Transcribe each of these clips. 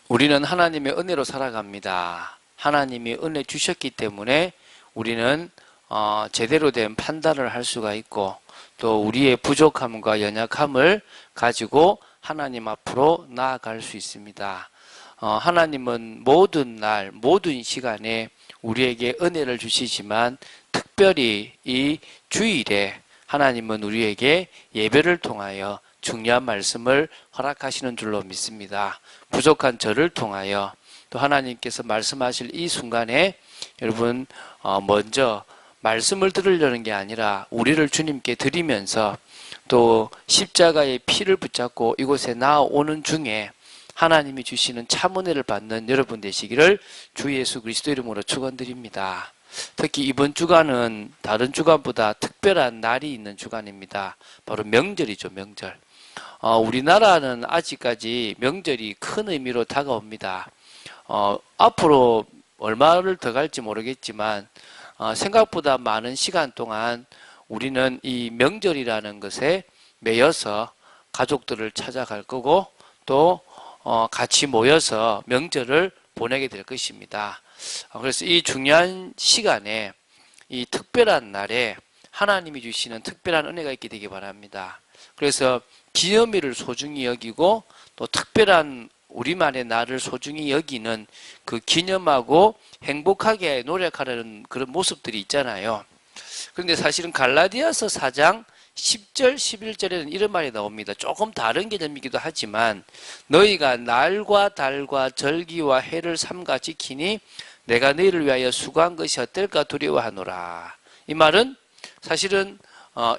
우리는 하나님의 은혜로 살아갑니다. 하나님이 은혜 주셨기 때문에 우리는 제대로 된 판단을 할 수가 있고 또 우리의 부족함과 연약함을 가지고 하나님 앞으로 나아갈 수 있습니다. 하나님은 모든 날, 모든 시간에 우리에게 은혜를 주시지만 특별히 이 주일에 하나님은 우리에게 예배를 통하여 중요한 말씀을 허락하시는 줄로 믿습니다. 부족한 저를 통하여 또 하나님께서 말씀하실 이 순간에 여러분 먼저 말씀을 들으려는 게 아니라 우리를 주님께 드리면서 또 십자가의 피를 붙잡고 이곳에 나아오는 중에 하나님이 주시는 참 은혜를 받는 여러분 되시기를 주 예수 그리스도 이름으로 축원드립니다. 특히 이번 주간은 다른 주간보다 특별한 날이 있는 주간입니다. 바로 명절이죠, 명절. 우리나라는 아직까지 명절이 큰 의미로 다가옵니다. 앞으로 얼마를 더 갈지 모르겠지만 생각보다 많은 시간 동안 우리는 이 명절이라는 것에 매여서 가족들을 찾아갈 거고 또 같이 모여서 명절을 보내게 될 것입니다. 그래서 이 중요한 시간에 이 특별한 날에 하나님이 주시는 특별한 은혜가 있게 되기 바랍니다. 그래서 기념일을 소중히 여기고 또 특별한 우리만의 날을 소중히 여기는 그 기념하고 행복하게 노력하려는 그런 모습들이 있잖아요. 그런데 사실은 갈라디아서 4장 10절, 11절에는 이런 말이 나옵니다. 조금 다른 개념이기도 하지만 너희가 날과 달과 절기와 해를 삼가 지키니 내가 너희를 위하여 수고한 것이 어떨까 두려워하노라. 이 말은 사실은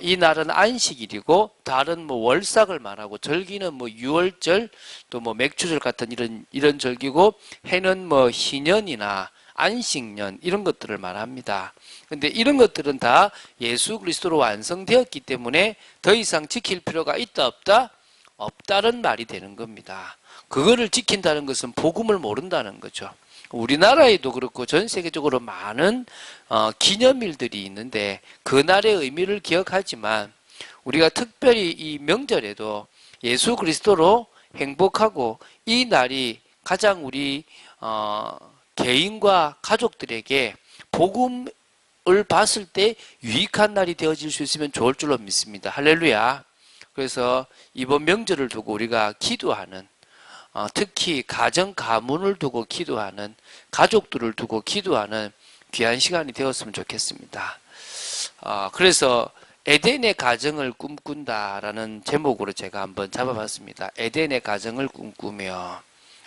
이 날은 안식일이고 달은 뭐 월삭을 말하고 절기는 뭐 유월절 또 뭐 맥추절 같은 이런 절기고 해는 뭐 희년이나 안식년 이런 것들을 말합니다. 근데 이런 것들은 다 예수 그리스도로 완성되었기 때문에 더 이상 지킬 필요가 있다 없다? 없다는 말이 되는 겁니다. 그거를 지킨다는 것은 복음을 모른다는 거죠. 우리나라에도 그렇고 전 세계적으로 많은 기념일들이 있는데 그날의 의미를 기억하지만 우리가 특별히 이 명절에도 예수 그리스도로 행복하고 이 날이 가장 우리 개인과 가족들에게 복음을 봤을 때 유익한 날이 되어질 수 있으면 좋을 줄로 믿습니다. 할렐루야. 그래서 이번 명절을 두고 우리가 기도하는 특히 가정 가문을 두고 기도하는 가족들을 두고 기도하는 귀한 시간이 되었으면 좋겠습니다. 그래서 에덴의 가정을 꿈꾼다라는 제목으로 제가 한번 잡아봤습니다. 에덴의 가정을 꿈꾸며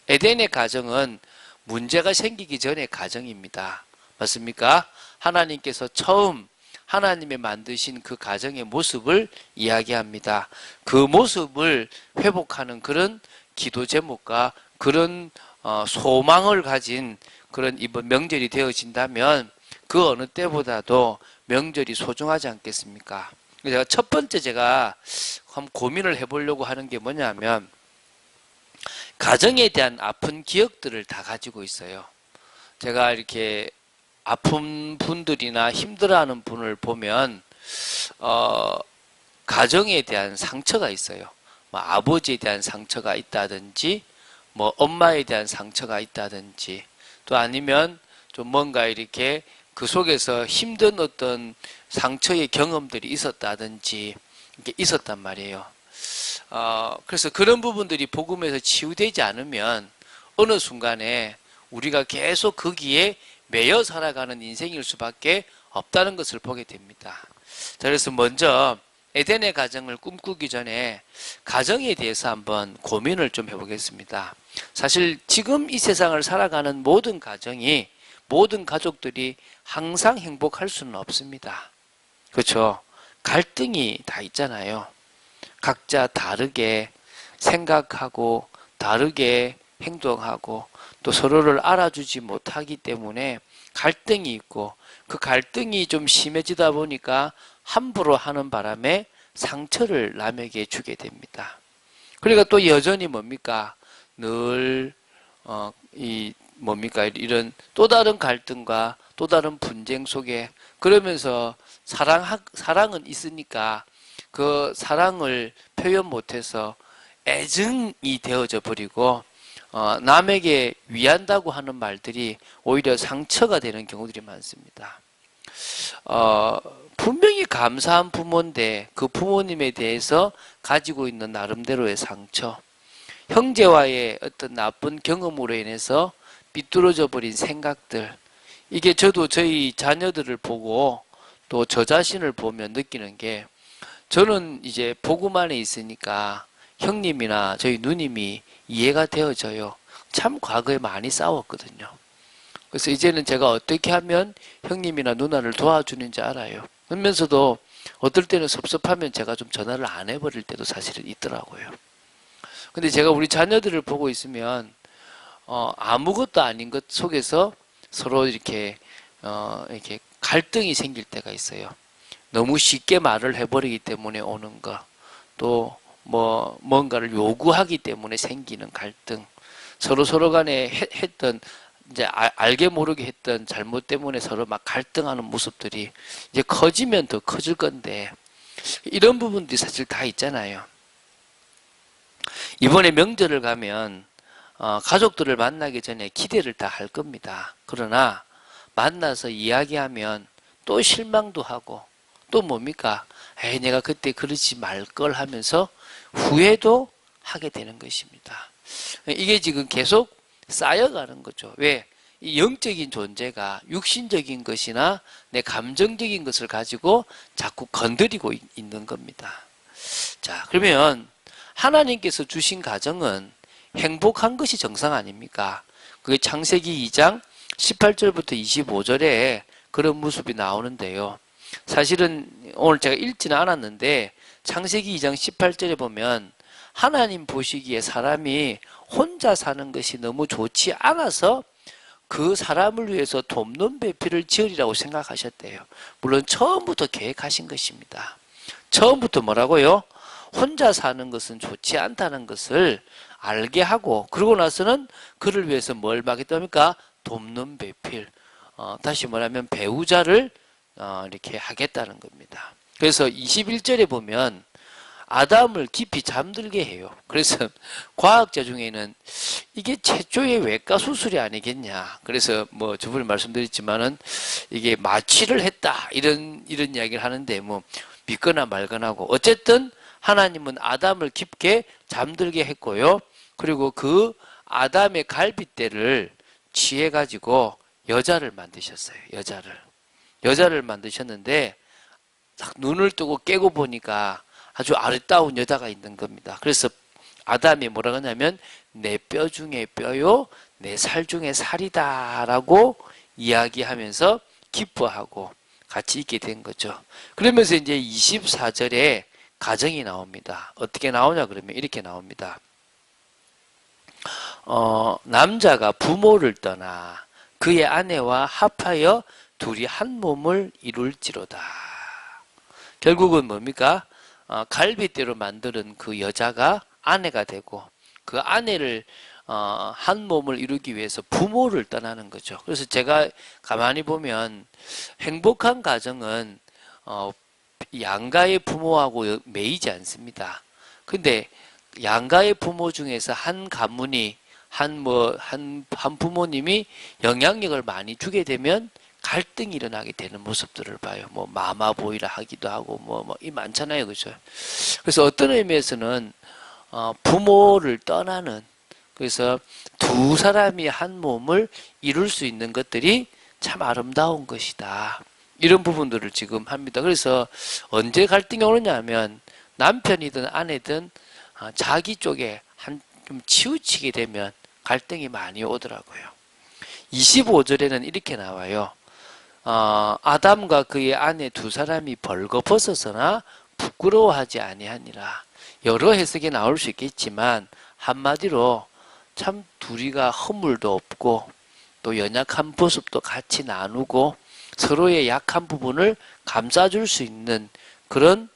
에덴의 가정은 문제가 생기기 전의 가정입니다. 맞습니까? 하나님께서 처음 하나님의 만드신 그 가정의 모습을 이야기합니다. 그 모습을 회복하는 그런 기도 제목과 그런 소망을 가진 그런 이번 명절이 되어진다면 그 어느 때보다도 명절이 소중하지 않겠습니까? 제가 첫 번째 제가 한번 고민을 해보려고 하는 게 뭐냐면 가정에 대한 아픈 기억들을 다 가지고 있어요. 제가 이렇게 아픈 분들이나 힘들어하는 분을 보면 가정에 대한 상처가 있어요. 뭐 아버지에 대한 상처가 있다든지 뭐 엄마에 대한 상처가 있다든지 또 아니면 좀 뭔가 이렇게 그 속에서 힘든 어떤 상처의 경험들이 있었다든지 이렇게 있었단 말이에요. 그래서 그런 부분들이 복음에서 치유되지 않으면 어느 순간에 우리가 계속 거기에 매여 살아가는 인생일 수밖에 없다는 것을 보게 됩니다. 자, 그래서 먼저 에덴의 가정을 꿈꾸기 전에 가정에 대해서 한번 고민을 좀 해보겠습니다. 사실 지금 이 세상을 살아가는 모든 가정이 모든 가족들이 항상 행복할 수는 없습니다. 그렇죠? 갈등이 다 있잖아요. 각자 다르게 생각하고 다르게 행동하고 또 서로를 알아주지 못하기 때문에 갈등이 있고 그 갈등이 좀 심해지다 보니까 함부로 하는 바람에 상처를 남에게 주게 됩니다. 그러니까 또 여전히 뭡니까? 늘 이런 또 다른 갈등과 또 다른 분쟁 속에 그러면서 사랑은 있으니까 그 사랑을 표현 못해서 애증이 되어져 버리고 남에게 위한다고 하는 말들이 오히려 상처가 되는 경우들이 많습니다. 분명히 감사한 부모인데 그 부모님에 대해서 가지고 있는 나름대로의 상처, 형제와의 어떤 나쁜 경험으로 인해서 삐뚤어져 버린 생각들, 이게 저도 저희 자녀들을 보고 또 저 자신을 보면 느끼는 게, 저는 이제 복음 안에 있으니까 형님이나 저희 누님이 이해가 되어져요. 참 과거에 많이 싸웠거든요. 그래서 이제는 제가 어떻게 하면 형님이나 누나를 도와주는지 알아요. 그러면서도 어떨 때는 섭섭하면 제가 좀 전화를 안 해버릴 때도 사실은 있더라고요. 근데 제가 우리 자녀들을 보고 있으면 아무것도 아닌 것 속에서 서로 이렇게 갈등이 생길 때가 있어요. 너무 쉽게 말을 해버리기 때문에 오는 거, 또 뭔가를 요구하기 때문에 생기는 갈등, 서로 간에 했던 이제 알게 모르게 했던 잘못 때문에 서로 막 갈등하는 모습들이 이제 커지면 더 커질 건데, 이런 부분들이 사실 다 있잖아요. 이번에 명절을 가면 가족들을 만나기 전에 기대를 다 할 겁니다. 그러나 만나서 이야기하면 또 실망도 하고, 또 뭡니까? 에이, 내가 그때 그러지 말 걸 하면서 후회도 하게 되는 것입니다. 이게 지금 계속 쌓여가는 거죠. 왜? 이 영적인 존재가 육신적인 것이나 내 감정적인 것을 가지고 자꾸 건드리고 있는 겁니다. 자, 그러면 하나님께서 주신 가정은 행복한 것이 정상 아닙니까? 그게 창세기 2장 18절부터 25절에 그런 모습이 나오는데요. 사실은 오늘 제가 읽지는 않았는데 창세기 2장 18절에 보면 하나님 보시기에 사람이 혼자 사는 것이 너무 좋지 않아서 그 사람을 위해서 돕는 배필을 지으리라고 생각하셨대요. 물론 처음부터 계획하신 것입니다. 처음부터 뭐라고요? 혼자 사는 것은 좋지 않다는 것을 알게 하고, 그러고 나서는 그를 위해서 뭘 하겠답니까? 돕는 배필. 다시 말하면 배우자를 이렇게 하겠다는 겁니다. 그래서 21절에 보면 아담을 깊이 잠들게 해요. 그래서 과학자 중에는 이게 최초의 외과 수술이 아니겠냐. 그래서 저번에 말씀드렸지만은 이게 마취를 했다, 이런 이야기를 하는데 믿거나 말거나 하고, 어쨌든 하나님은 아담을 깊게 잠들게 했고요. 그리고 그 아담의 갈빗대를 취해 가지고 여자를 만드셨어요. 여자를 만드셨는데 딱 눈을 뜨고 깨고 보니까 아주 아름다운 여자가 있는 겁니다. 그래서 아담이 뭐라고 하냐면 내 뼈 중에 뼈요, 내 살 중에 살이다 라고 이야기하면서 기뻐하고 같이 있게 된 거죠. 그러면서 이제 24절에 가정이 나옵니다. 어떻게 나오냐 그러면 이렇게 나옵니다. 남자가 부모를 떠나 그의 아내와 합하여 둘이 한 몸을 이룰지로다. 결국은 뭡니까? 갈빗대로 만드는 그 여자가 아내가 되고, 그 아내를 한 몸을 이루기 위해서 부모를 떠나는 거죠. 그래서 제가 가만히 보면 행복한 가정은 양가의 부모하고 매이지 않습니다. 근데 양가의 부모 중에서 한 가문이 한 부모님이 영향력을 많이 주게 되면 갈등이 일어나게 되는 모습들을 봐요. 마마보이라 하기도 하고 이 많잖아요, 그죠? 그래서 어떤 의미에서는 부모를 떠나는, 그래서 두 사람이 한 몸을 이룰 수 있는 것들이 참 아름다운 것이다. 이런 부분들을 지금 합니다. 그래서 언제 갈등이 오느냐면 남편이든 아내든 자기 쪽에 좀 치우치게 되면 갈등이 많이 오더라고요. 25절에는 이렇게 나와요. 아담과 그의 아내 두 사람이 벌거벗었으나 부끄러워하지 아니하니라. 여러 해석이 나올 수 있겠지만 한마디로 참 둘이가 허물도 없고 또 연약한 모습도 같이 나누고 서로의 약한 부분을 감싸줄 수 있는 그런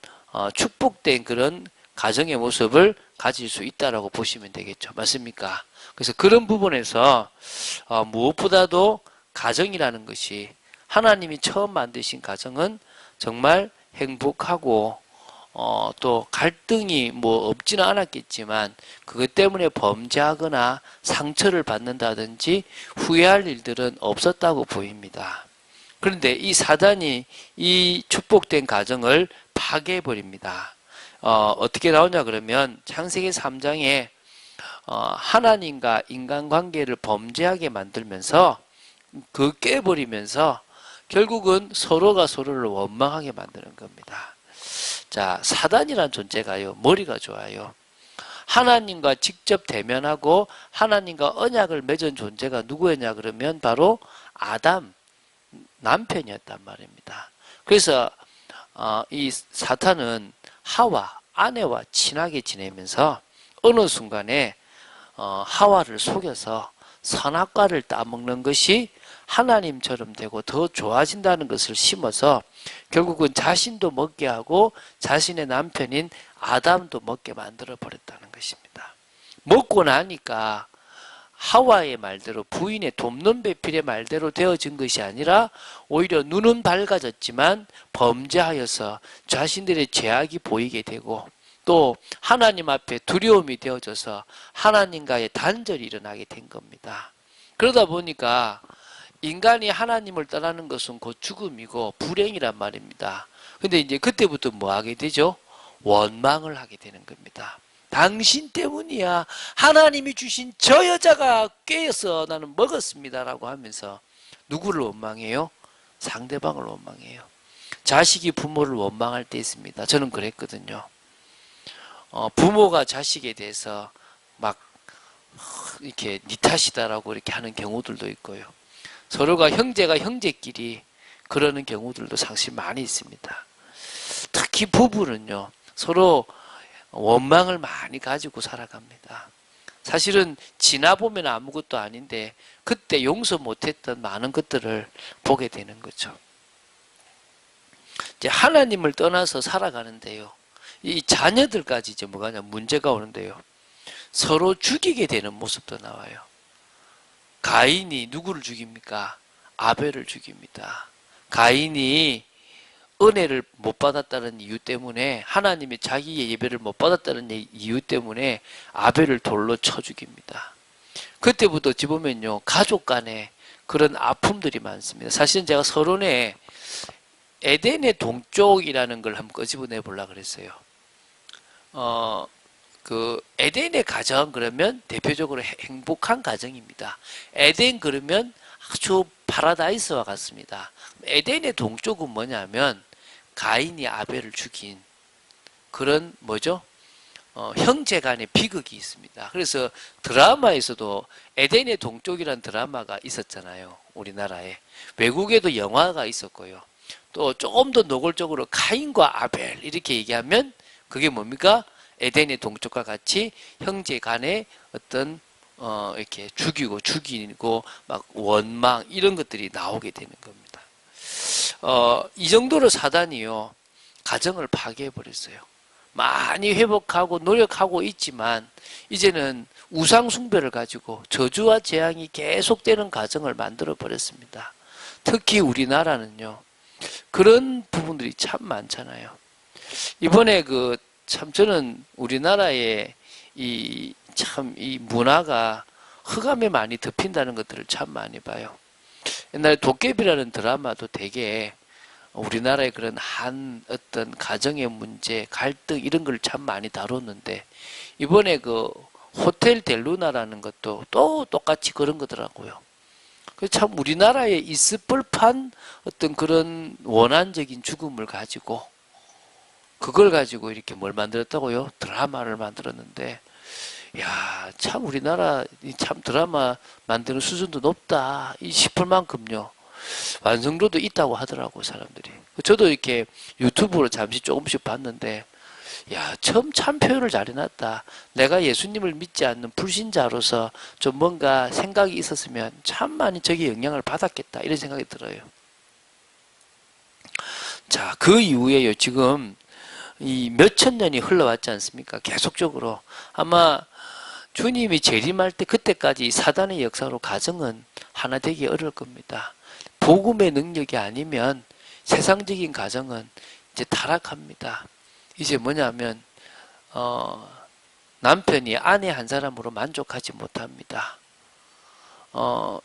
축복된 그런 가정의 모습을 가질 수 있다라고 보시면 되겠죠. 맞습니까? 그래서 그런 부분에서 무엇보다도 가정이라는 것이, 하나님이 처음 만드신 가정은 정말 행복하고 또 갈등이 뭐 없지는 않았겠지만 그것 때문에 범죄하거나 상처를 받는다든지 후회할 일들은 없었다고 보입니다. 그런데 이 사단이 이 축복된 가정을 파괴해버립니다. 어떻게 나오냐 그러면 창세기 3장에 하나님과 인간관계를 범죄하게 만들면서 그 깨버리면서 결국은 서로가 서로를 원망하게 만드는 겁니다. 자, 사단이란 존재가요, 머리가 좋아요. 하나님과 직접 대면하고 하나님과 언약을 맺은 존재가 누구였냐 그러면 바로 아담, 남편이었단 말입니다. 그래서 이 사탄은 하와, 아내와 친하게 지내면서 어느 순간에 하와를 속여서 선악과를 따먹는 것이 하나님처럼 되고 더 좋아진다는 것을 심어서 결국은 자신도 먹게 하고 자신의 남편인 아담도 먹게 만들어 버렸다는 것입니다. 먹고 나니까 하와의 말대로, 부인의 돕는 배필의 말대로 되어진 것이 아니라 오히려 눈은 밝아졌지만 범죄하여서 자신들의 죄악이 보이게 되고 또 하나님 앞에 두려움이 되어져서 하나님과의 단절이 일어나게 된 겁니다. 그러다 보니까 인간이 하나님을 떠나는 것은 곧 죽음이고 불행이란 말입니다. 근데 이제 그때부터 뭐 하게 되죠? 원망을 하게 되는 겁니다. 당신 때문이야. 하나님이 주신 저 여자가 꾀어서 나는 먹었습니다라고 하면서 누구를 원망해요? 상대방을 원망해요. 자식이 부모를 원망할 때 있습니다. 저는 그랬거든요. 부모가 자식에 대해서 막 이렇게 니 탓이다라고 이렇게 하는 경우들도 있고요. 서로가 형제가 형제끼리 그러는 경우들도 사실 많이 있습니다. 특히 부부는요, 서로 원망을 많이 가지고 살아갑니다. 사실은 지나보면 아무것도 아닌데 그때 용서 못했던 많은 것들을 보게 되는 거죠. 이제 하나님을 떠나서 살아가는데요, 이 자녀들까지 이제 뭐가냐 문제가 오는데요, 서로 죽이게 되는 모습도 나와요. 가인이 누구를 죽입니까? 아벨을 죽입니다. 가인이 은혜를 못 받았다는 이유 때문에, 하나님이 자기의 예배를 못 받았다는 이유 때문에 아벨을 돌로 쳐 죽입니다. 그때부터 어찌 보면요, 가족 간에 그런 아픔들이 많습니다. 사실은 제가 서론에 에덴의 동쪽이라는 걸 한번 끄집어내 보려고 그랬어요. 그 에덴의 가정 그러면 대표적으로 행복한 가정입니다. 에덴 그러면 아주 파라다이스와 같습니다. 에덴의 동쪽은 뭐냐면 가인이 아벨을 죽인 그런 뭐죠? 형제 간의 비극이 있습니다. 그래서 드라마에서도 에덴의 동쪽이라는 드라마가 있었잖아요. 우리나라에. 외국에도 영화가 있었고요. 또 조금 더 노골적으로 가인과 아벨 이렇게 얘기하면 그게 뭡니까? 에덴의 동쪽과 같이 형제 간의 어떤 이렇게 죽이고 막 원망 이런 것들이 나오게 되는 겁니다. 이 정도로 사단이요, 가정을 파괴해 버렸어요. 많이 회복하고 노력하고 있지만 이제는 우상 숭배를 가지고 저주와 재앙이 계속되는 가정을 만들어 버렸습니다. 특히 우리나라는요, 그런 부분들이 참 많잖아요. 이번에 참 저는 우리나라의 이 문화가 흑암에 많이 덮인다는 것들을 참 많이 봐요. 옛날에 도깨비라는 드라마도 되게 우리나라의 그런 어떤 가정의 문제, 갈등 이런 걸 참 많이 다뤘는데 이번에 호텔 델루나라는 것도 또 똑같이 그런 거더라고요. 참 우리나라에 있을 법한 어떤 그런 원한적인 죽음을 가지고 그걸 가지고 이렇게 뭘 만들었다고요? 드라마를 만들었는데, 야, 참 우리나라 참 드라마 만드는 수준도 높다 싶을 만큼요, 완성도도 있다고 하더라고 사람들이. 저도 이렇게 유튜브로 잠시 조금씩 봤는데, 야, 참 표현을 잘 해놨다. 내가 예수님을 믿지 않는 불신자로서 좀 뭔가 생각이 있었으면 참 많이 저기 영향을 받았겠다 이런 생각이 들어요. 자, 그 이후에요, 지금 이 몇천 년이 흘러왔지 않습니까? 계속적으로. 아마 주님이 재림할 때 그때까지 사단의 역사로 가정은 하나 되기 어려울 겁니다. 복음의 능력이 아니면 세상적인 가정은 이제 타락합니다. 이제 뭐냐면 남편이 아내 한 사람으로 만족하지 못합니다.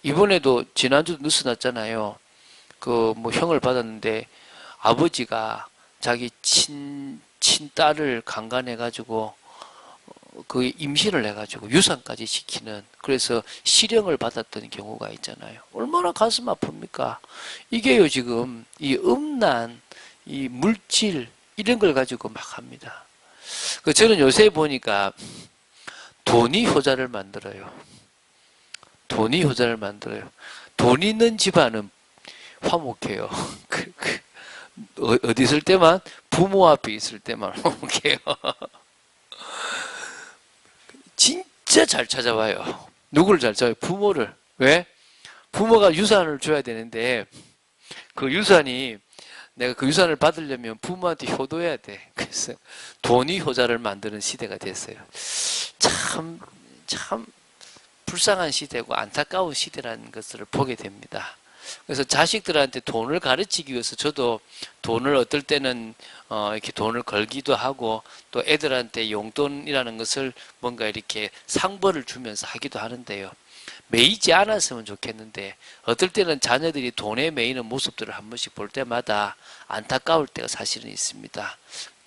이번에도 지난주도 뉴스 났잖아요. 그 뭐 형을 받았는데 아버지가 자기 친딸을 강간해가지고 그 임신을 해가지고 유산까지 시키는, 그래서 실형을 받았던 경우가 있잖아요. 얼마나 가슴 아픕니까? 이게요, 지금 이 음란, 이 물질 이런 걸 가지고 막 합니다. 저는 요새 보니까 돈이 효자를 만들어요. 돈이 효자를 만들어요. 돈 있는 집안은 화목해요. 어디 있을 때만? 부모 앞에 있을 때만 화목해요. 진짜 잘 찾아와요. 누구를 잘 찾아와요? 부모를. 왜? 부모가 유산을 줘야 되는데 그 유산이, 내가 그 유산을 받으려면 부모한테 효도해야 돼. 그래서 돈이 효자를 만드는 시대가 됐어요. 참 불쌍한 시대고 안타까운 시대라는 것을 보게 됩니다. 그래서 자식들한테 돈을 가르치기 위해서 저도 돈을 어떨 때는 이렇게 돈을 걸기도 하고, 또 애들한테 용돈이라는 것을 뭔가 이렇게 상벌을 주면서 하기도 하는데요. 매이지 않았으면 좋겠는데 어떨 때는 자녀들이 돈에 매이는 모습들을 한 번씩 볼 때마다 안타까울 때가 사실은 있습니다.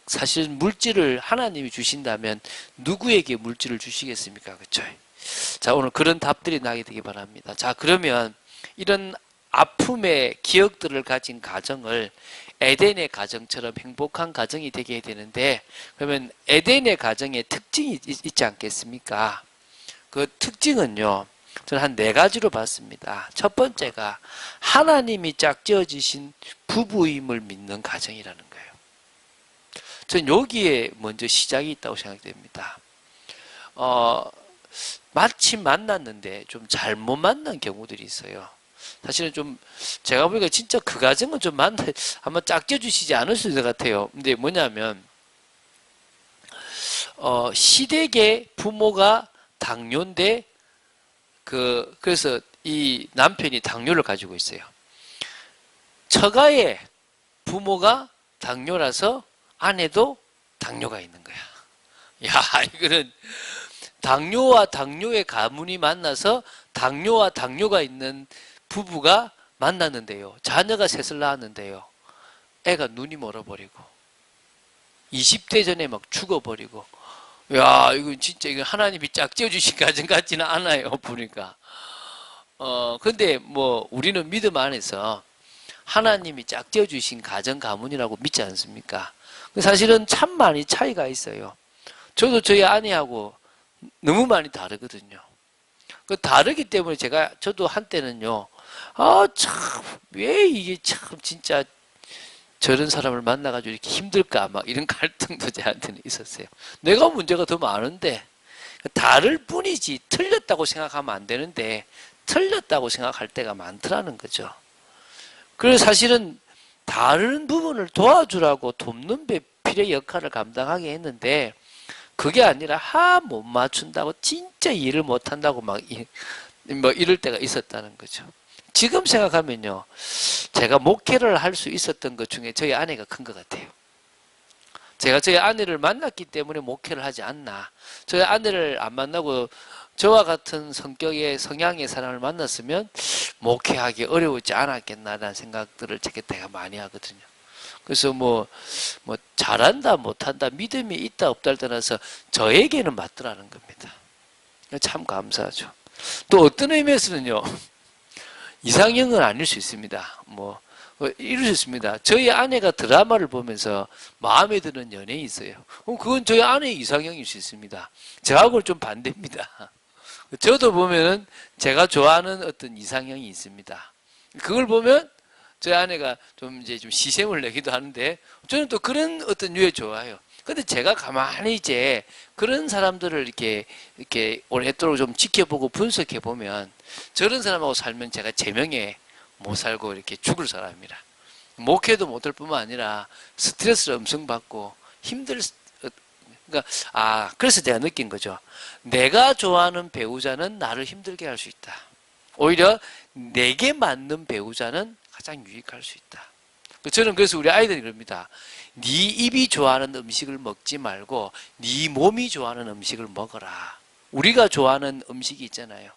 사실 물질을 하나님이 주신다면 누구에게 물질을 주시겠습니까? 그렇죠? 자, 오늘 그런 답들이 나게 되기 바랍니다. 자, 그러면 이런 아픔의 기억들을 가진 가정을 에덴의 가정처럼 행복한 가정이 되게 해야 되는데, 그러면 에덴의 가정의 특징이 있지 않겠습니까? 그 특징은요, 저는 한 4가지로 봤습니다. 첫 번째가 하나님이 짝지어 주신 부부임을 믿는 가정이라는 거예요. 저는 여기에 먼저 시작이 있다고 생각됩니다. 마침 만났는데 좀 잘못 만난 경우들이 있어요. 사실은 좀 제가 보니까 진짜 그 가정은 좀 한번 짝져 주시지 않을 수 있을 것 같아요. 근데 뭐냐면 시댁의 부모가 당뇨인데 그래서 이 남편이 당뇨를 가지고 있어요. 처가의 부모가 당뇨라서 아내도 당뇨가 있는 거야. 야, 이거는 당뇨와 당뇨의 가문이 만나서 당뇨와 당뇨가 있는 부부가 만났는데요. 자녀가 셋을 낳았는데요. 애가 눈이 멀어버리고 20대 전에 막 죽어버리고, 야, 이거 진짜 이거 하나님이 짝지어 주신 가정 같지는 않아요. 보니까. 근데 뭐 우리는 믿음 안에서 하나님이 짝지어 주신 가정 가문이라고 믿지 않습니까? 사실은 참 많이 차이가 있어요. 저도 저희 아내하고 너무 많이 다르거든요. 다르기 때문에 저도 한때는요, 왜 이게 참 진짜 저런 사람을 만나가지고 이렇게 힘들까, 막 이런 갈등도 저한테는 있었어요. 내가 문제가 더 많은데, 다를 뿐이지 틀렸다고 생각하면 안 되는데, 틀렸다고 생각할 때가 많더라는 거죠. 그래서 사실은 다른 부분을 도와주라고 돕는 배필의 역할을 감당하게 했는데, 그게 아니라 못 맞춘다고 진짜 일을 못한다고 막 뭐 이럴 때가 있었다는 거죠. 지금 생각하면요, 제가 목회를 할 수 있었던 것 중에 저희 아내가 큰 것 같아요. 제가 저희 아내를 만났기 때문에 목회를 하지 않나. 저희 아내를 안 만나고 저와 같은 성향의 사람을 만났으면 목회하기 어려우지 않았겠나라는 생각들을 제가 많이 하거든요. 그래서 뭐 잘한다 못한다 믿음이 있다 없다를 떠나서 저에게는 맞더라는 겁니다. 참 감사하죠. 또 어떤 의미에서는요, 이상형은 아닐 수 있습니다. 이럴 수 있습니다. 저희 아내가 드라마를 보면서 마음에 드는 연예인이 있어요. 그건 저희 아내의 이상형일 수 있습니다. 저하고는 좀 반대입니다. 저도 보면은 제가 좋아하는 어떤 이상형이 있습니다. 그걸 보면 저희 아내가 좀 시샘을 내기도 하는데, 저는 또 그런 어떤 유에 좋아요. 근데 제가 가만히 그런 사람들을 이렇게 오랫도록 좀 지켜보고 분석해 보면, 저런 사람하고 살면 제가 제명에 못 살고 이렇게 죽을 사람이라. 목회도 못할 뿐만 아니라 스트레스를 엄청 받고 그래서 제가 느낀 거죠. 내가 좋아하는 배우자는 나를 힘들게 할 수 있다. 오히려 내게 맞는 배우자는 가장 유익할 수 있다. 저는 그래서 우리 아이들이 그럽니다. 네 입이 좋아하는 음식을 먹지 말고 네 몸이 좋아하는 음식을 먹어라. 우리가 좋아하는 음식이 있잖아요.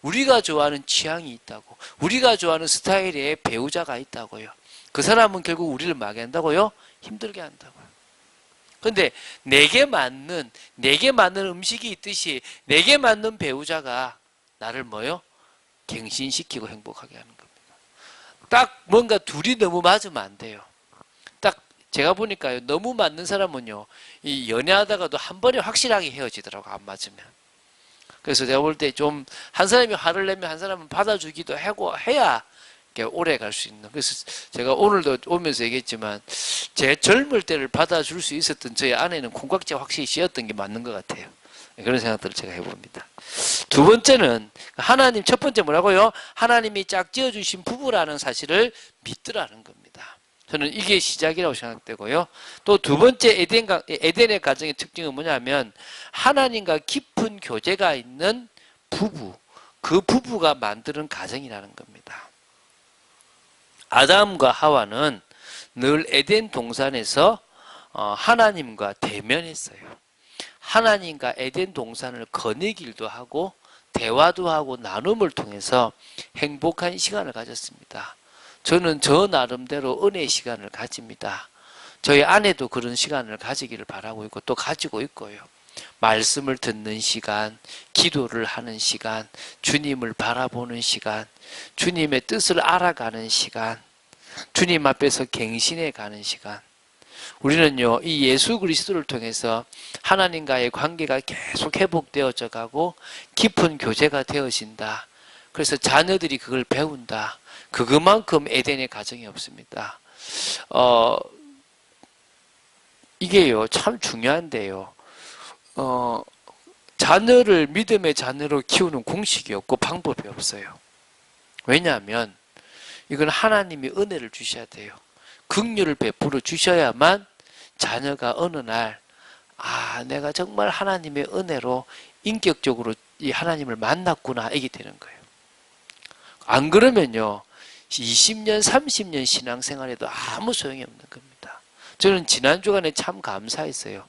우리가 좋아하는 취향이 있다고. 우리가 좋아하는 스타일의 배우자가 있다고요. 그 사람은 결국 우리를 막게 한다고요? 힘들게 한다고요. 근데 내게 맞는 음식이 있듯이 내게 맞는 배우자가 나를 뭐요? 갱신시키고 행복하게 하는 겁니다. 딱 뭔가 둘이 너무 맞으면 안 돼요. 딱 제가 보니까요, 너무 맞는 사람은요, 이 연애하다가도 한 번에 확실하게 헤어지더라고, 안 맞으면. 그래서 제가 볼 때 좀 한 사람이 화를 내면 한 사람은 받아주기도 하고 해야 오래 갈 수 있는. 그래서 제가 오늘도 오면서 얘기했지만 제 젊을 때를 받아줄 수 있었던 저희 아내는 콩깍지가 확실히 씌었던 게 맞는 것 같아요. 그런 생각들을 제가 해봅니다. 두 번째는 하나님, 첫 번째 뭐라고요? 하나님이 짝지어 주신 부부라는 사실을 믿더라는 겁니다. 저는 이게 시작이라고 생각되고요. 또 두 번째 에덴의 가정의 특징은 뭐냐면 하나님과 깊은 교제가 있는 부부, 그 부부가 만드는 가정이라는 겁니다. 아담과 하와는 늘 에덴 동산에서 하나님과 대면했어요. 하나님과 에덴 동산을 거니길도 하고 대화도 하고 나눔을 통해서 행복한 시간을 가졌습니다. 저는 저 나름대로 은혜의 시간을 가집니다. 저희 아내도 그런 시간을 가지기를 바라고 있고 또 가지고 있고요. 말씀을 듣는 시간, 기도를 하는 시간, 주님을 바라보는 시간, 주님의 뜻을 알아가는 시간, 주님 앞에서 갱신해 가는 시간. 우리는요, 이 예수 그리스도를 통해서 하나님과의 관계가 계속 회복되어져 가고 깊은 교제가 되어진다. 그래서 자녀들이 그걸 배운다. 그것만큼 에덴의 가정이 없습니다. 이게요, 참 중요한데요. 자녀를 믿음의 자녀로 키우는 공식이 없고 방법이 없어요. 왜냐하면 이건 하나님이 은혜를 주셔야 돼요. 긍휼을 베풀어 주셔야만 자녀가 어느 날 내가 정말 하나님의 은혜로 인격적으로 이 하나님을 만났구나 이게 되는 거예요. 안 그러면요 20년 30년 신앙생활에도 아무 소용이 없는 겁니다. 저는 지난 주간에 참 감사했어요.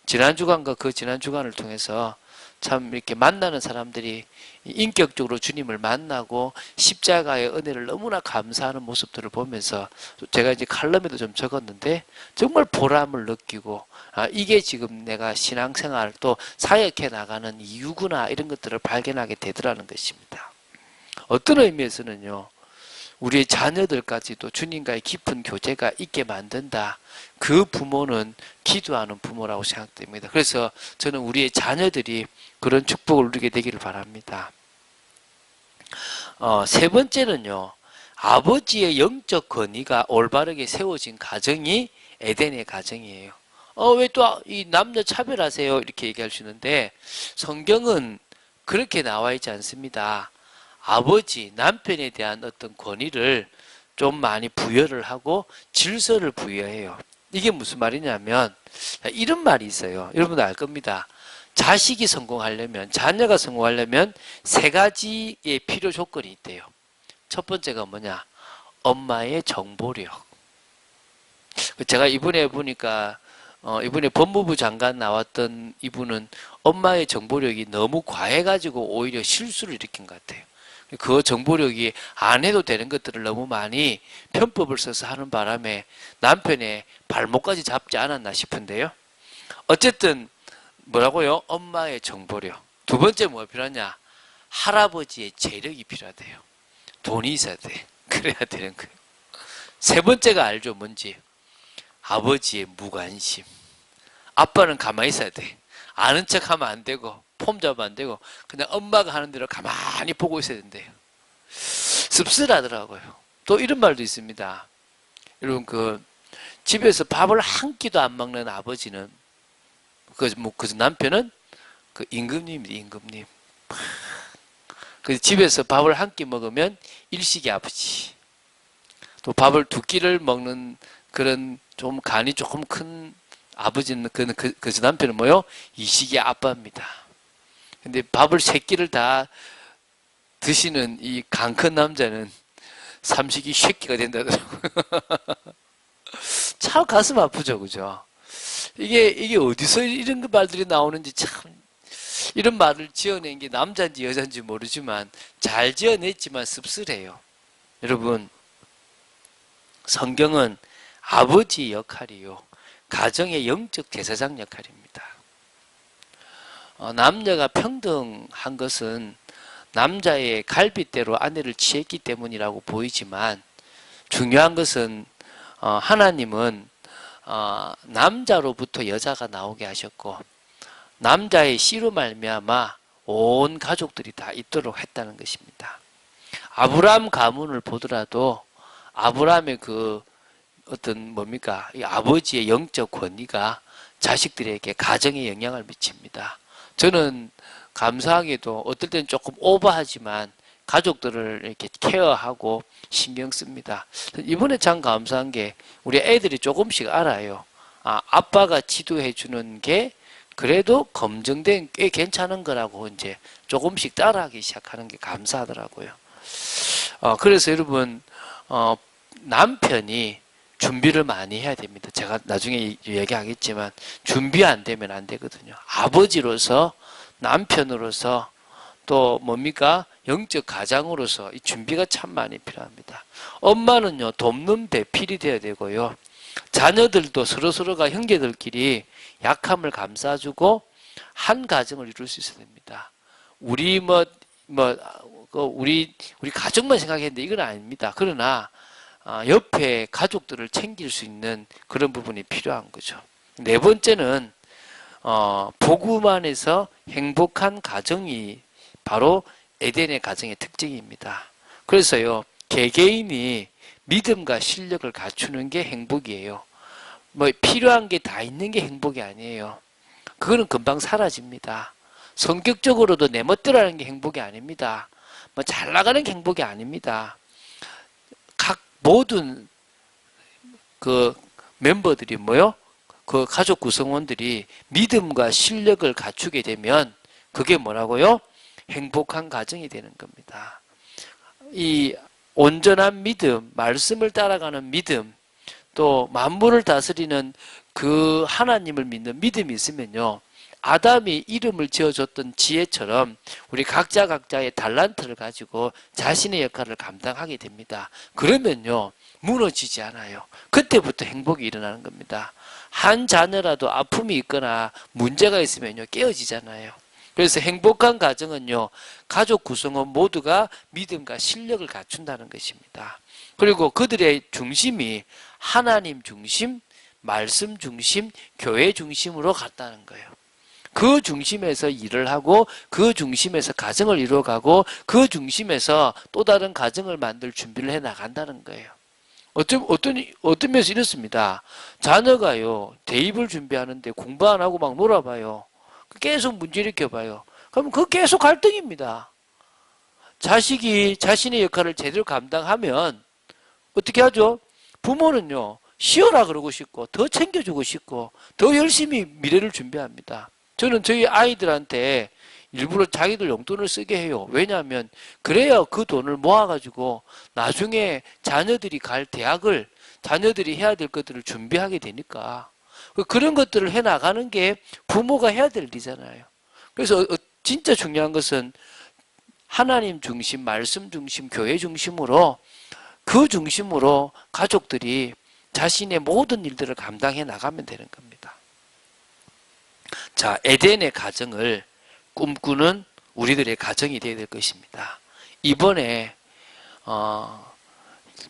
지난 주간과 그 지난 주간을 통해서 참 이렇게 만나는 사람들이 인격적으로 주님을 만나고 십자가의 은혜를 너무나 감사하는 모습들을 보면서 제가 이제 칼럼에도 좀 적었는데 정말 보람을 느끼고 이게 지금 내가 신앙생활 또 사역해 나가는 이유구나 이런 것들을 발견하게 되더라는 것입니다. 어떤 의미에서는요. 우리의 자녀들까지도 주님과의 깊은 교제가 있게 만든다. 그 부모는 기도하는 부모라고 생각됩니다. 그래서 저는 우리의 자녀들이 그런 축복을 누리게 되기를 바랍니다. 세 번째는요. 아버지의 영적 권위가 올바르게 세워진 가정이 에덴의 가정이에요. 왜 또 이 남녀 차별하세요? 이렇게 얘기할 수 있는데 성경은 그렇게 나와 있지 않습니다. 아버지, 남편에 대한 어떤 권위를 좀 많이 부여를 하고 질서를 부여해요. 이게 무슨 말이냐면 이런 말이 있어요. 여러분도 알 겁니다. 자식이 성공하려면, 자녀가 성공하려면 세 가지의 필요 조건이 있대요. 첫 번째가 뭐냐? 엄마의 정보력. 제가 이번에 보니까 이번에 법무부 장관 나왔던 이분은 엄마의 정보력이 너무 과해가지고 오히려 실수를 일으킨 것 같아요. 그 정보력이 안 해도 되는 것들을 너무 많이 편법을 써서 하는 바람에 남편의 발목까지 잡지 않았나 싶은데요. 어쨌든 뭐라고요? 엄마의 정보력. 두 번째 뭐가 필요하냐? 할아버지의 재력이 필요하대요. 돈이 있어야 돼. 그래야 되는 거예요. 세 번째가 알죠? 뭔지. 아버지의 무관심. 아빠는 가만히 있어야 돼. 아는 척하면 안 되고 폼 잡으면 안 되고 그냥 엄마가 하는 대로 가만히 보고 있어야 된대요. 씁쓸하더라고요. 또 이런 말도 있습니다. 여러분 그 집에서 밥을 한 끼도 안 먹는 아버지는 그 남편은 그 임금님입니다. 임금님. 그 집에서 밥을 한 끼 먹으면 일식이 아버지. 또 밥을 두 끼를 먹는 그런 좀 간이 조금 큰 아버지는 그 남편은 뭐요? 이식이 아빠입니다. 근데 밥을 세 끼를 다 드시는 이 간 큰 남자는 삼식이 쉐끼가 된다더라고요. 참 가슴 아프죠, 그죠? 이게 어디서 이런 말들이 나오는지 참, 이런 말을 지어낸 게 남자인지 여자인지 모르지만 잘 지어냈지만 씁쓸해요. 여러분, 성경은 아버지의 역할이요, 가정의 영적 제사장 역할입니다. 남녀가 평등한 것은 남자의 갈빗대로 아내를 취했기 때문이라고 보이지만, 중요한 것은 하나님은 남자로부터 여자가 나오게 하셨고, 남자의 씨로 말미암아 온 가족들이 다 있도록 했다는 것입니다. 아브라함 가문을 보더라도 아브라함의 그 어떤 뭡니까, 이 아버지의 영적 권위가 자식들에게 가정에 영향을 미칩니다. 저는 감사하게도 어떨 때는 조금 오버하지만 가족들을 이렇게 케어하고 신경 씁니다. 이번에 참 감사한 게 우리 애들이 조금씩 알아요. 아빠가 지도해 주는 게 그래도 검증된 꽤 괜찮은 거라고 이제 조금씩 따라하기 시작하는 게 감사하더라고요. 그래서 여러분, 남편이 준비를 많이 해야 됩니다. 제가 나중에 얘기하겠지만 준비 안 되면 안 되거든요. 아버지로서, 남편으로서, 또 뭡니까? 영적 가장으로서 이 준비가 참 많이 필요합니다. 엄마는요, 돕는 배필이 되어야 되고요. 자녀들도 서로서로가 형제들끼리 약함을 감싸주고 한 가정을 이룰 수 있어야 됩니다. 우리 우리 가족만 생각했는데 이건 아닙니다. 그러나 옆에 가족들을 챙길 수 있는 그런 부분이 필요한 거죠. 네 번째는 복음 안에서 행복한 가정이 바로 에덴의 가정의 특징입니다. 그래서요, 개개인이 믿음과 실력을 갖추는 게 행복이에요. 필요한 게 다 있는 게 행복이 아니에요. 그거는 금방 사라집니다. 성격적으로도 내 멋대로 하는 게 행복이 아닙니다. 잘 나가는 게 행복이 아닙니다. 각 모든 그 멤버들이 그 가족 구성원들이 믿음과 실력을 갖추게 되면 그게 뭐라고요? 행복한 가정이 되는 겁니다. 이 온전한 믿음, 말씀을 따라가는 믿음, 또 만물을 다스리는 그 하나님을 믿는 믿음이 있으면요, 아담이 이름을 지어줬던 지혜처럼 우리 각자의 달란트를 가지고 자신의 역할을 감당하게 됩니다. 그러면요, 무너지지 않아요. 그때부터 행복이 일어나는 겁니다. 한 자녀라도 아픔이 있거나 문제가 있으면요, 깨어지잖아요. 그래서 행복한 가정은요, 가족 구성원 모두가 믿음과 실력을 갖춘다는 것입니다. 그리고 그들의 중심이 하나님 중심, 말씀 중심, 교회 중심으로 갔다는 거예요. 그 중심에서 일을 하고, 그 중심에서 가정을 이루어가고, 그 중심에서 또 다른 가정을 만들 준비를 해 나간다는 거예요. 어떤 면에서 이렇습니다. 자녀가요, 대입을 준비하는데 공부 안 하고 막 놀아봐요. 계속 문제 일으켜봐요. 그럼 그거 계속 갈등입니다. 자식이 자신의 역할을 제대로 감당하면 어떻게 하죠? 부모는요, 쉬어라 그러고 싶고, 더 챙겨주고 싶고, 더 열심히 미래를 준비합니다. 저는 저희 아이들한테 일부러 자기들 용돈을 쓰게 해요. 왜냐하면 그래야 그 돈을 모아가지고 나중에 자녀들이 갈 대학을, 자녀들이 해야 될 것들을 준비하게 되니까. 그런 것들을 해나가는 게 부모가 해야 될 일이잖아요. 그래서 진짜 중요한 것은 하나님 중심, 말씀 중심, 교회 중심으로, 그 중심으로 가족들이 자신의 모든 일들을 감당해 나가면 되는 겁니다. 자, 에덴의 가정을 꿈꾸는 우리들의 가정이 되어야 될 것입니다. 이번에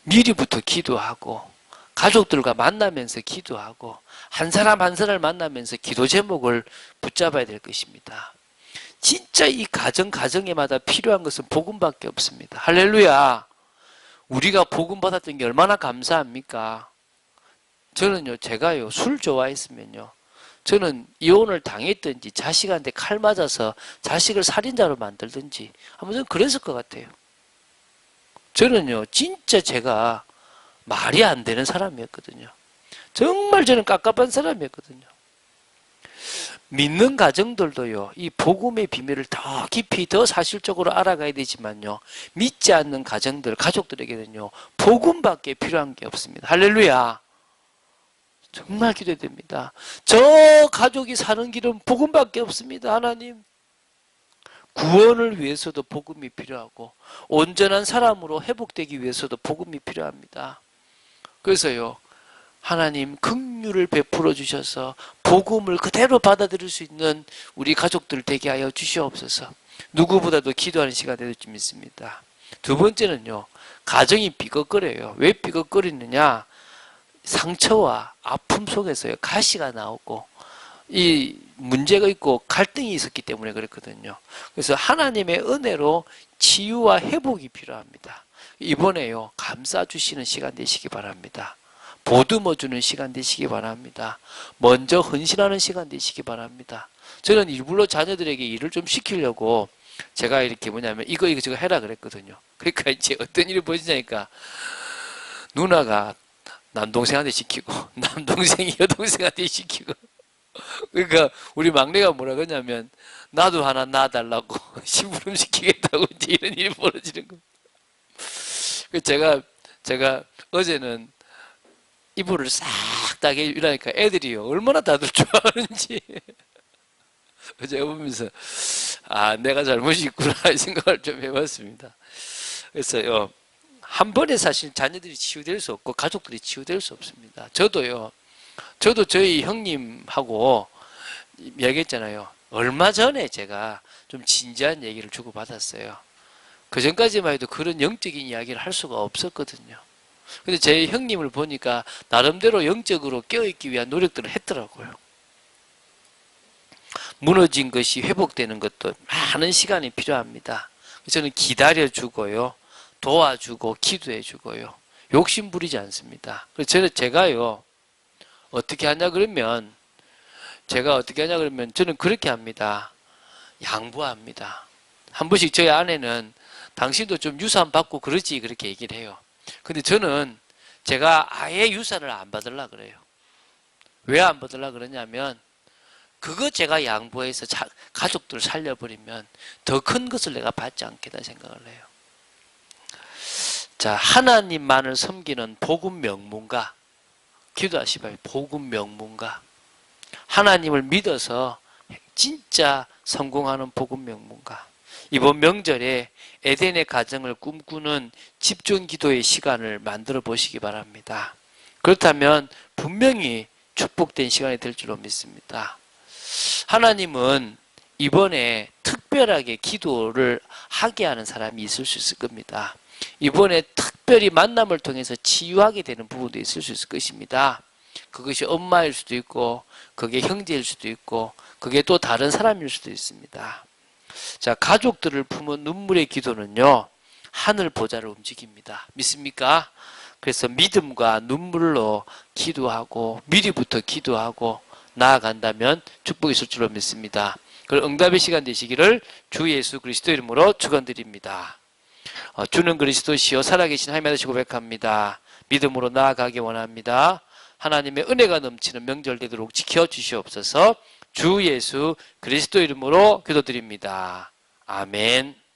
미리부터 기도하고, 가족들과 만나면서 기도하고, 한 사람 한 사람을 만나면서 기도 제목을 붙잡아야 될 것입니다. 진짜 이 가정에마다 필요한 것은 복음밖에 없습니다. 할렐루야. 우리가 복음 받았던 게 얼마나 감사합니까? 저는요, 제가요, 술 좋아했으면요, 저는 이혼을 당했든지 자식한테 칼 맞아서 자식을 살인자로 만들든지 아마 저는 그랬을 것 같아요. 저는요, 진짜 제가 말이 안 되는 사람이었거든요. 정말 저는 깝깝한 사람이었거든요. 믿는 가정들도요, 이 복음의 비밀을 더 깊이 더 사실적으로 알아가야 되지만요, 믿지 않는 가정들, 가족들에게는요, 복음밖에 필요한 게 없습니다. 할렐루야. 정말 기도됩니다. 저 가족이 사는 길은 복음밖에 없습니다. 하나님, 구원을 위해서도 복음이 필요하고 온전한 사람으로 회복되기 위해서도 복음이 필요합니다. 그래서요, 하나님 긍휼을 베풀어 주셔서 복음을 그대로 받아들일 수 있는 우리 가족들 되게 하여 주시옵소서. 누구보다도 기도하는 시간 되줄 줄 믿습니다. 두 번째는요, 가정이 삐걱거려요. 왜 삐걱거리느냐? 상처와 아픔 속에서요, 가시가 나오고 이 문제가 있고 갈등이 있었기 때문에 그랬거든요. 그래서 하나님의 은혜로 치유와 회복이 필요합니다. 이번에요, 감싸 주시는 시간 되시기 바랍니다. 보듬어 주는 시간 되시기 바랍니다. 먼저 헌신하는 시간 되시기 바랍니다. 저는 일부러 자녀들에게 일을 좀 시키려고 제가 이렇게 뭐냐면 이거 저거 해라 그랬거든요. 그러니까 이제 어떤 일이 벌어지냐니까 누나가 남동생한테 시키고 남동생이 여동생한테 시키고, 그러니까 우리 막내가 뭐라 그러냐면 나도 하나 낳아달라고 심부름 시키겠다고 이제 이런 일이 벌어지는 겁니다. 제가 어제는 이불을 싹 딱 이러니까 애들이요 얼마나 다들 좋아하는지 어제 보면서 내가 잘못이 있구나 생각을 좀 해봤습니다. 그래서요, 한 번에 사실 자녀들이 치유될 수 없고 가족들이 치유될 수 없습니다. 저도 저희 형님하고 얘기했잖아요. 얼마 전에 제가 좀 진지한 얘기를 주고받았어요. 그 전까지만 해도 그런 영적인 이야기를 할 수가 없었거든요. 근데 제 형님을 보니까 나름대로 영적으로 깨어있기 위한 노력들을 했더라고요. 무너진 것이 회복되는 것도 많은 시간이 필요합니다. 저는 기다려주고요, 도와주고 기도해주고요, 욕심 부리지 않습니다. 그래서 제가요 어떻게 하냐 그러면 저는 그렇게 합니다. 양보합니다. 한 번씩 저희 아내는 당신도 좀 유산 받고 그러지 그렇게 얘기를 해요. 근데 저는 제가 아예 유산을 안 받으려고 그래요. 왜 안 받으려고 그러냐면 그거 제가 양보해서 가족들 살려버리면 더 큰 것을 내가 받지 않겠다 생각을 해요. 자, 하나님만을 섬기는 복음 명문가, 기도하시봐요. 복음 명문가, 하나님을 믿어서 진짜 성공하는 복음 명문가. 이번 명절에 에덴의 가정을 꿈꾸는 집중 기도의 시간을 만들어 보시기 바랍니다. 그렇다면 분명히 축복된 시간이 될 줄로 믿습니다. 하나님은 이번에 특별하게 기도를 하게 하는 사람이 있을 수 있을 겁니다. 이번에 특별히 만남을 통해서 치유하게 되는 부분도 있을 수 있을 것입니다. 그것이 엄마일 수도 있고 그게 형제일 수도 있고 그게 또 다른 사람일 수도 있습니다. 자, 가족들을 품은 눈물의 기도는요, 하늘 보좌를 움직입니다. 믿습니까? 그래서 믿음과 눈물로 기도하고 미리부터 기도하고 나아간다면 축복이 있을 줄로 믿습니다. 그리고 응답의 시간 되시기를 주 예수 그리스도 이름으로 축원드립니다. 주는 그리스도시요 살아계신 하나님 아버지 고백합니다. 믿음으로 나아가기 원합니다. 하나님의 은혜가 넘치는 명절 되도록 지켜주시옵소서. 주 예수 그리스도 이름으로 기도드립니다. 아멘.